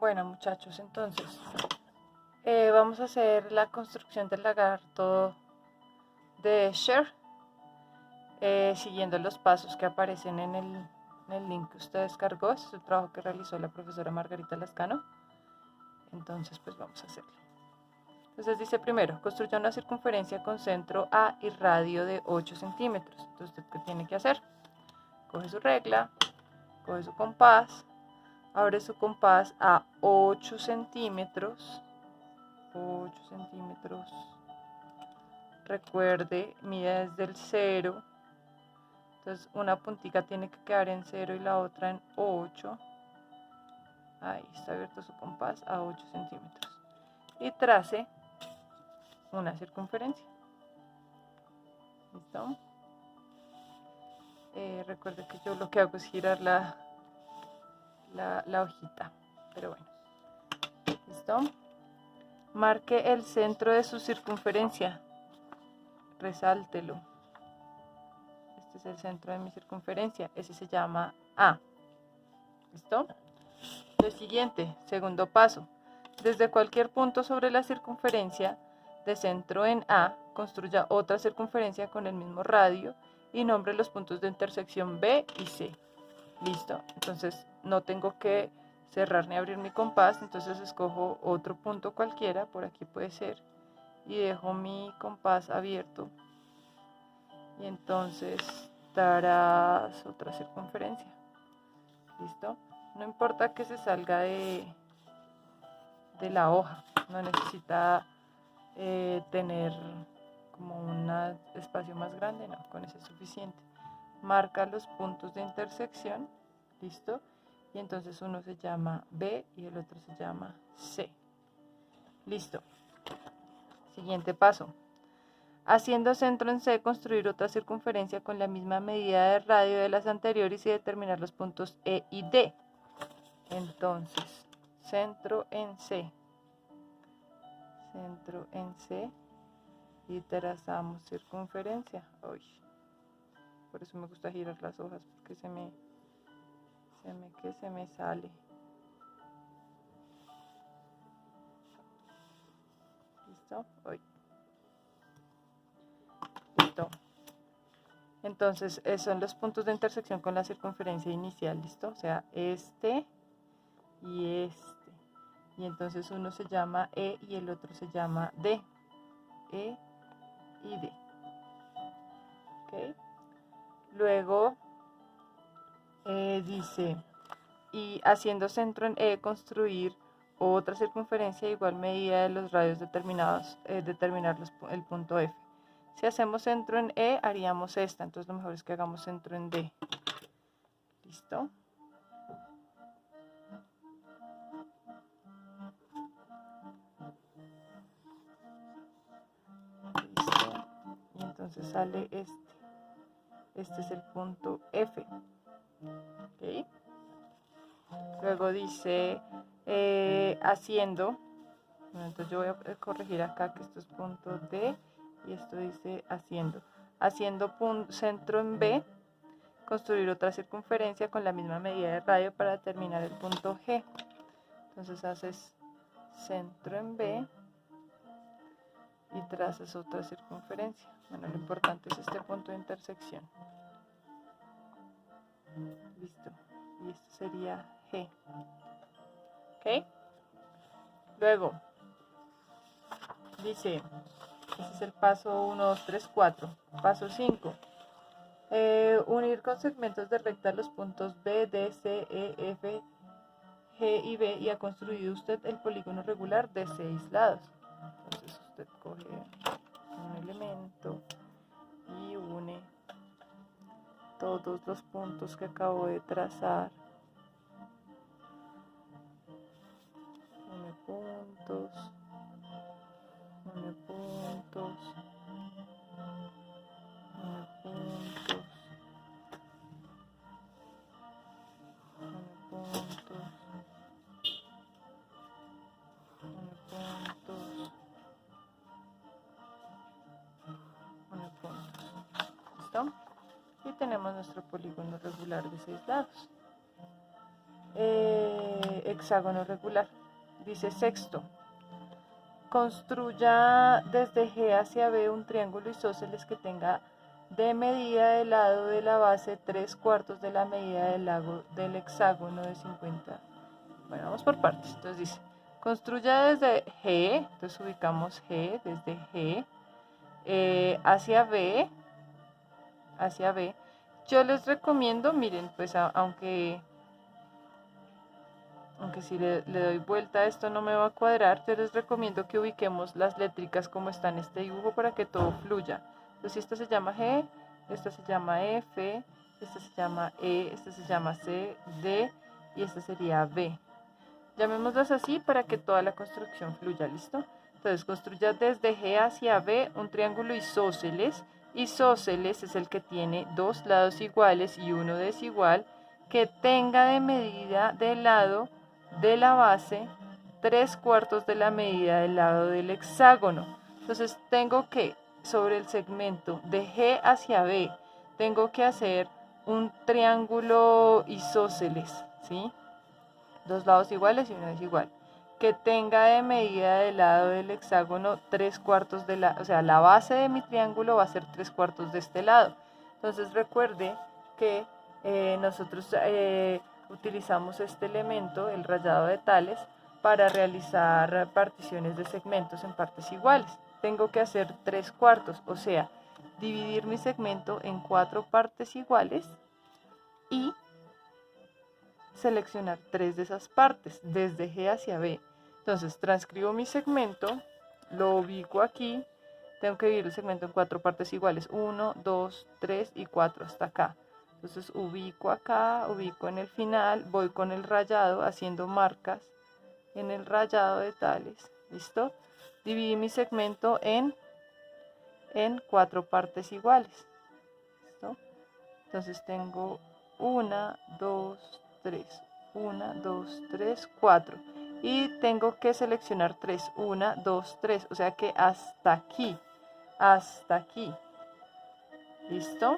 Bueno, muchachos, entonces vamos a hacer la construcción del lagarto de Escher, siguiendo los pasos que aparecen en el link que usted descargó. Este es el trabajo que realizó la profesora Margarita Lascano. Entonces, pues vamos a hacerlo. Entonces dice primero, construya una circunferencia con centro A y radio de 8 centímetros. Entonces, ¿usted qué tiene que hacer? Coge su regla, coge su compás, abre su compás a 8 centímetros. 8 centímetros. Recuerde, mide desde el 0. Entonces una puntica tiene que quedar en 0 y la otra en 8. Ahí está abierto su compás a 8 centímetros. Y trace una circunferencia. ¿Listo? Recuerde que yo lo que hago es girar la hojita. Pero bueno. ¿Listo? Marque el centro de su circunferencia. Resáltelo. Este es el centro de mi circunferencia. Ese se llama A. ¿Listo? Lo siguiente, segundo paso. Desde cualquier punto sobre la circunferencia de centro en A, construya otra circunferencia con el mismo radio y nombre los puntos de intersección B y C. Listo. Entonces no tengo que cerrar ni abrir mi compás. Entonces escojo otro punto cualquiera, por aquí puede ser, y dejo mi compás abierto. Y entonces darás otra circunferencia. ¿Listo? No importa que se salga de la hoja, no necesita tener como un espacio más grande, no, con eso es suficiente. Marca los puntos de intersección, ¿listo? Y entonces uno se llama B y el otro se llama C. Listo. Siguiente paso. Haciendo centro en C, construir otra circunferencia con la misma medida de radio de las anteriores y determinar los puntos E y D. Entonces, centro en C. Centro en C. Y trazamos circunferencia. Uy, por eso me gusta girar las hojas, porque se me sale. ¿Listo? Uy. Listo. Entonces, son los puntos de intersección con la circunferencia inicial, ¿listo? O sea, este y este. Y entonces uno se llama E y el otro se llama D. E y D. ¿Ok? Luego dice, y haciendo centro en E, construir otra circunferencia de igual medida de los radios determinados, determinar el punto F. Si hacemos centro en E, haríamos esta, entonces lo mejor es que hagamos centro en D. ¿Listo? Listo. Y entonces sale este. Este es el punto F. ¿Ok? Luego dice haciendo. Bueno, entonces yo voy a corregir acá que esto es punto D y esto dice haciendo. Haciendo centro en B, construir otra circunferencia con la misma medida de radio para determinar el punto G. Entonces haces centro en B y trazas otra circunferencia. Bueno, lo importante es este punto de intersección. Listo. Y esto sería G. ¿Ok? Luego, dice, ese es el paso 1, 2, 3, 4. Paso 5. Unir con segmentos de recta los puntos B, D, C, E, F, G y B y ha construido usted el polígono regular de 6 lados. Entonces usted coge un elemento y une todos los puntos que acabo de trazar. Une puntos. Une puntos. Une puntos. Une puntos. Une puntos. Une puntos. ¿Listo? Y tenemos nuestro polígono regular de 6 lados. hexágono regular. Dice sexto. Construya desde G hacia B un triángulo isósceles que tenga de medida de lado de la base 3/4 de la medida del hexágono de 50. Bueno, vamos por partes. Entonces dice, construya desde G, entonces ubicamos G, desde G, hacia B. Yo les recomiendo, miren, pues aunque si le doy vuelta a esto no me va a cuadrar, yo les recomiendo que ubiquemos las létricas como está en este dibujo para que todo fluya. Entonces esta se llama G, esta se llama F, esta se llama E, esta se llama C, D y esta sería B. Llamémoslas así para que toda la construcción fluya, ¿listo? Entonces construya desde G hacia B un triángulo isósceles. Isósceles es el que tiene dos lados iguales y uno desigual, que tenga de medida del lado de la base 3/4 de la medida del lado del hexágono. Entonces tengo que, sobre el segmento de G hacia B, tengo que hacer un triángulo isósceles, ¿sí? Dos lados iguales y uno desigual, que tenga de medida del lado del hexágono 3/4 de la, o sea, la base de mi triángulo va a ser 3/4 de este lado. Entonces recuerde que nosotros utilizamos este elemento, el rayado de tales, para realizar particiones de segmentos en partes iguales. Tengo que hacer 3/4, o sea, dividir mi segmento en 4 partes iguales y seleccionar 3 de esas partes, desde G hacia B. Entonces transcribo mi segmento, lo ubico aquí, tengo que dividir el segmento en 4 partes iguales, 1, 2, 3 y 4 hasta acá. Entonces ubico acá, ubico en el final, voy con el rayado haciendo marcas en el rayado de tales, ¿listo? Dividí mi segmento en 4 partes iguales, ¿listo? Entonces tengo 1, 2, 3, 1, 2, 3, 4 y tengo que seleccionar 3, 1, 2, 3, o sea que hasta aquí, ¿listo?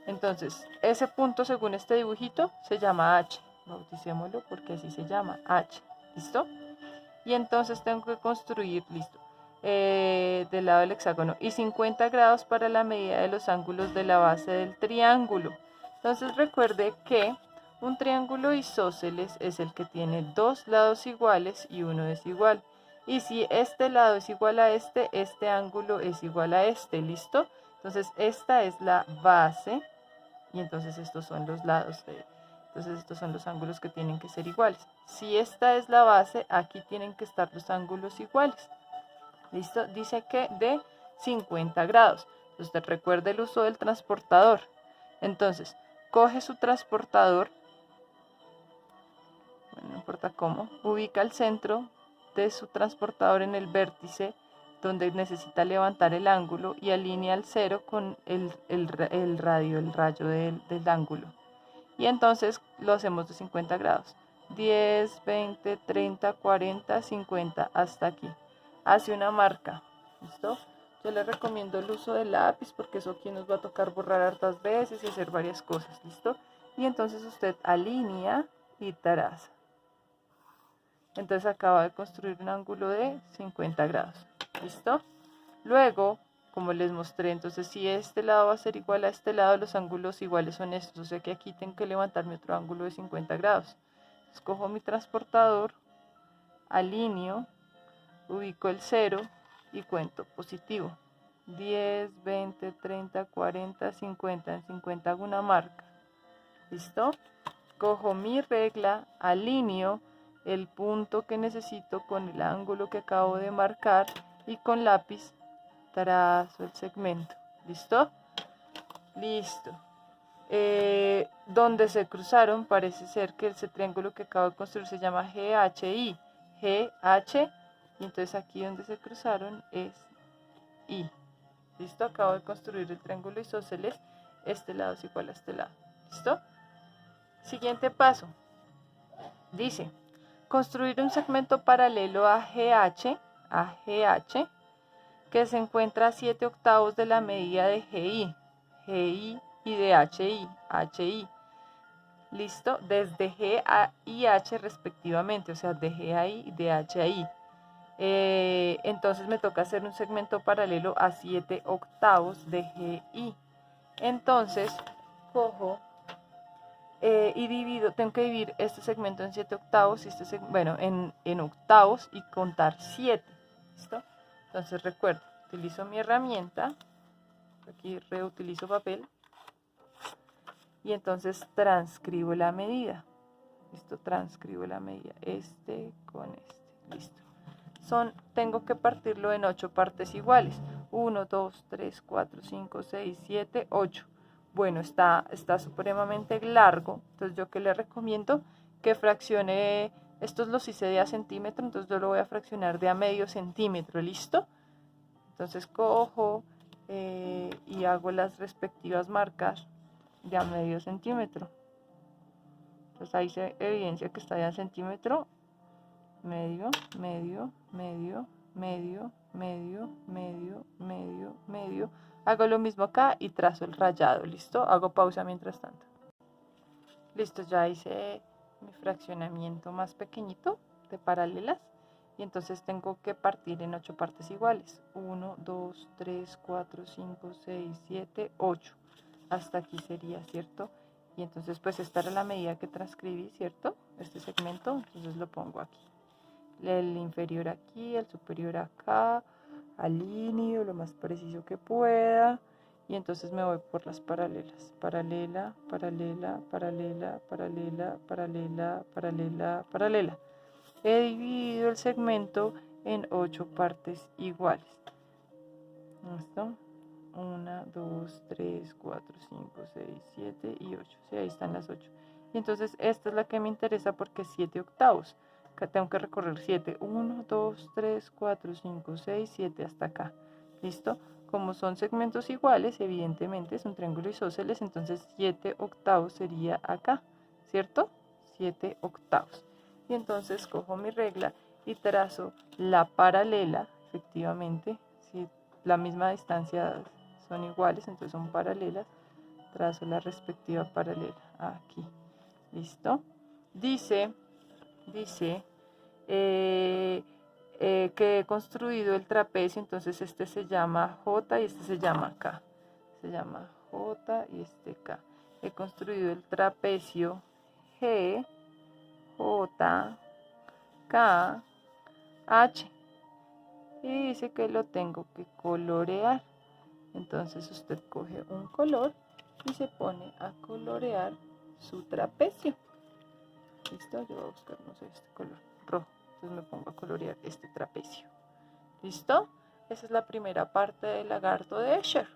Entonces ese punto según este dibujito se llama H, bauticémoslo porque así se llama H, ¿listo? Y entonces tengo que construir, listo, del lado del hexágono y 50 grados para la medida de los ángulos de la base del triángulo. Entonces recuerde que un triángulo isósceles es el que tiene dos lados iguales y uno desigual. Y si este lado es igual a este ángulo es igual a este, ¿listo? Entonces esta es la base y entonces estos son los lados entonces estos son los ángulos que tienen que ser iguales. Si esta es la base, aquí tienen que estar los ángulos iguales. ¿Listo? Dice que de 50 grados. Usted recuerde el uso del transportador. Entonces, coge su transportador, bueno, no importa cómo, ubica el centro de su transportador en el vértice donde necesita levantar el ángulo y alinea el 0 con el rayo del ángulo. Y entonces lo hacemos de 50 grados. 10, 20, 30, 40, 50, hasta aquí. Hace una marca, ¿listo? Yo les recomiendo el uso del lápiz porque eso aquí nos va a tocar borrar hartas veces y hacer varias cosas, ¿listo? Y entonces usted alinea y traza. Entonces acaba de construir un ángulo de 50 grados, ¿listo? Luego, como les mostré, entonces si este lado va a ser igual a este lado, los ángulos iguales son estos, o sea que aquí tengo que levantarme otro ángulo de 50 grados. Escojo mi transportador, alineo, ubico el 0 y cuento positivo. 10, 20, 30, 40, 50, en 50 hago una marca, ¿listo? Cojo mi regla, alineo el punto que necesito con el ángulo que acabo de marcar y con lápiz trazo el segmento, ¿listo? Listo. Donde se cruzaron parece ser que ese triángulo que acabo de construir se llama GHI, GH, y entonces aquí donde se cruzaron es I, ¿listo? Acabo de construir el triángulo isósceles, este lado es igual a este lado, ¿listo? Siguiente paso, dice, construir un segmento paralelo a GH, que se encuentra a 7/8 de la medida de GI y de HI. listo, desde G y H respectivamente, o sea, de G a I y de H a I. Entonces me toca hacer un segmento paralelo a 7 octavos de GI. Entonces cojo y divido, tengo que dividir este segmento en 7 octavos, y en octavos y contar 7. ¿Listo? Entonces recuerdo, utilizo mi herramienta, aquí reutilizo papel, y entonces transcribo la medida. ¿Listo? Transcribo la medida, este con este. Listo. Tengo que partirlo en 8 partes iguales. 1, 2, 3, 4, 5, 6, 7, 8. Bueno, está supremamente largo. Entonces, ¿yo qué le recomiendo? Que fraccione, estos los hice de a centímetro, entonces yo lo voy a fraccionar de a medio centímetro. ¿Listo? Entonces cojo y hago las respectivas marcas de a medio centímetro. Entonces ahí se evidencia que está de a centímetro. Medio, medio, medio, medio, medio, medio, medio, medio. Hago lo mismo acá y trazo el rayado. ¿Listo? Hago pausa mientras tanto. Listo, ya hice mi fraccionamiento más pequeñito de paralelas. Y entonces tengo que partir en 8 partes iguales. 1, 2, 3, 4, 5, 6, 7, 8. Hasta aquí sería, ¿cierto? Y entonces pues esta era la medida que transcribí, ¿cierto? Este segmento, entonces lo pongo aquí. El inferior aquí, el superior acá, alineo lo más preciso que pueda, y entonces me voy por las paralelas. Paralela, paralela, paralela, paralela, paralela, paralela, paralela. He dividido el segmento en 8 partes iguales. ¿Listo? 1, 2, 3, 4, 5, 6, 7 y 8. Sí, ahí están las 8. Y entonces esta es la que me interesa porque es 7 octavos. Acá tengo que recorrer 7. 1, 2, 3, 4, 5, 6, 7 hasta acá. ¿Listo? Como son segmentos iguales, evidentemente es un triángulo isósceles, entonces 7 octavos sería acá, ¿cierto? 7 octavos. Y entonces cojo mi regla y trazo la paralela, efectivamente, si la misma distancia son iguales, entonces son paralelas, trazo la respectiva paralela aquí. ¿Listo? Dice que he construido el trapecio, entonces este se llama J y este se llama K. Se llama J y este K. He construido el trapecio G, J, K, H. Y dice que lo tengo que colorear. Entonces usted coge un color y se pone a colorear su trapecio. ¿Listo? Yo voy a buscar, no sé, este color rojo. Entonces me pongo a colorear este trapecio. ¿Listo? Esa es la primera parte del lagarto de Escher.